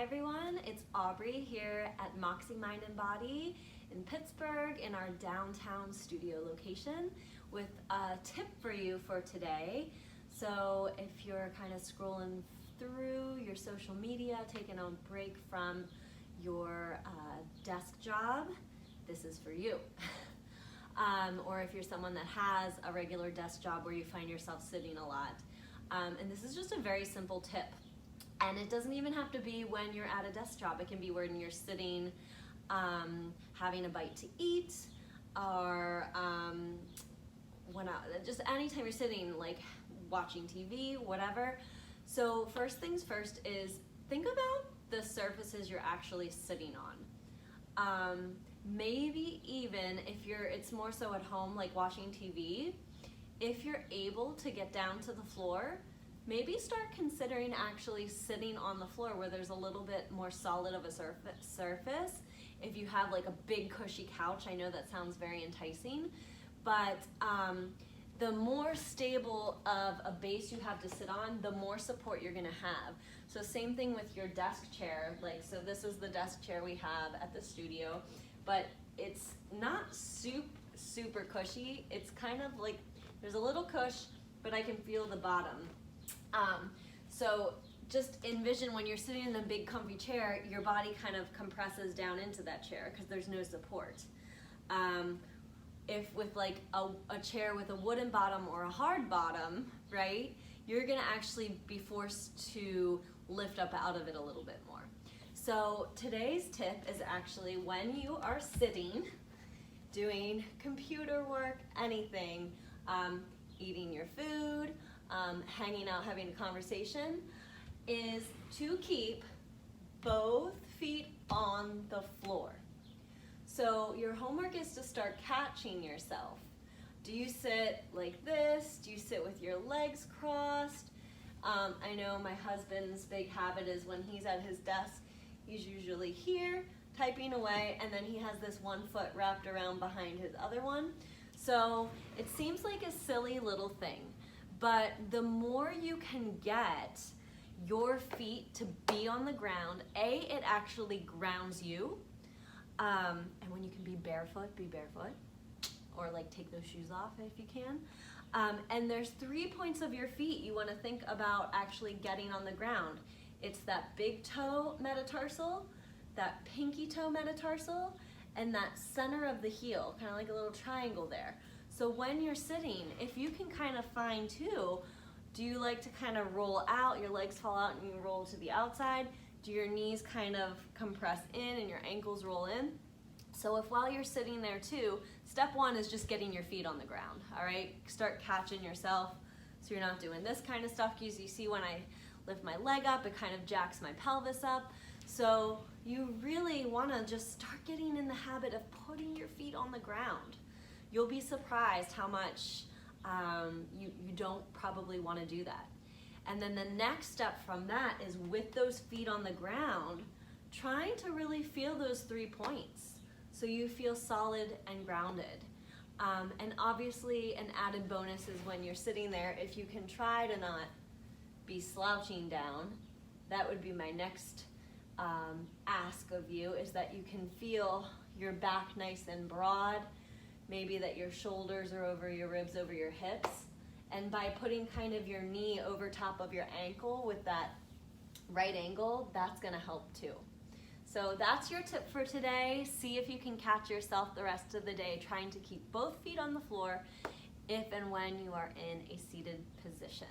everyone, it's Aubrey here at Moxie Mind and Body in Pittsburgh in our downtown studio location with a tip for you for today. So if you're kind of scrolling through your social media, taking a break from your desk job, this is for you. Or if you're someone that has a regular desk job where you find yourself sitting a lot. And this is just a very simple tip. And it doesn't even have to be when you're at a desk job. It can be when you're sitting, having a bite to eat, or just anytime you're sitting, like watching TV, whatever. So first things first is think about the surfaces you're actually sitting on. Maybe even if it's more so at home, like watching TV, if you're able to get down to the floor, maybe start considering actually sitting on the floor where there's a little bit more solid of a surface. If you have like a big cushy couch, I know that sounds very enticing, but the more stable of a base you have to sit on, the more support you're gonna have. So same thing with your desk chair. So this is the desk chair we have at the studio, but it's not super cushy. It's kind of like, there's a little cush, but I can feel the bottom. So just envision when you're sitting in a big comfy chair, your body kind of compresses down into that chair because there's no support. If with like a chair with a wooden bottom or a hard bottom, right, you're gonna actually be forced to lift up out of it a little bit more. So today's tip is actually when you are sitting, doing computer work, anything, eating your food, hanging out, having a conversation, is to keep both feet on the floor. So your homework is to start catching yourself. Do you sit like this? Do you sit with your legs crossed? I know my husband's big habit is when he's at his desk, he's usually here typing away, and then he has this one foot wrapped around behind his other one. So it seems like a silly little thing, but the more you can get your feet to be on the ground, it actually grounds you. And when you can be barefoot, or like take those shoes off if you can. And there's 3 points of your feet you want to think about actually getting on the ground. It's that big toe metatarsal, that pinky toe metatarsal, and that center of the heel, kind of like a little triangle there. So when you're sitting, if you can kind of find too, do you like to kind of roll out, your legs fall out and you roll to the outside? Do your knees kind of compress in and your ankles roll in? So if while you're sitting there too, step one is just getting your feet on the ground, all right? Start catching yourself so you're not doing this kind of stuff. Because you see when I lift my leg up, it kind of jacks my pelvis up. So you really wanna just start getting in the habit of putting your feet on the ground. You'll be surprised how much you don't probably wanna do that. And then the next step from that is with those feet on the ground, trying to really feel those 3 points so you feel solid and grounded. And obviously an added bonus is when you're sitting there, if you can try to not be slouching down, that would be my next ask of you, is that you can feel your back nice and broad, maybe that your shoulders are over your ribs, over your hips. And by putting kind of your knee over top of your ankle with that right angle, that's gonna help too. So that's your tip for today. See if you can catch yourself the rest of the day trying to keep both feet on the floor if and when you are in a seated position.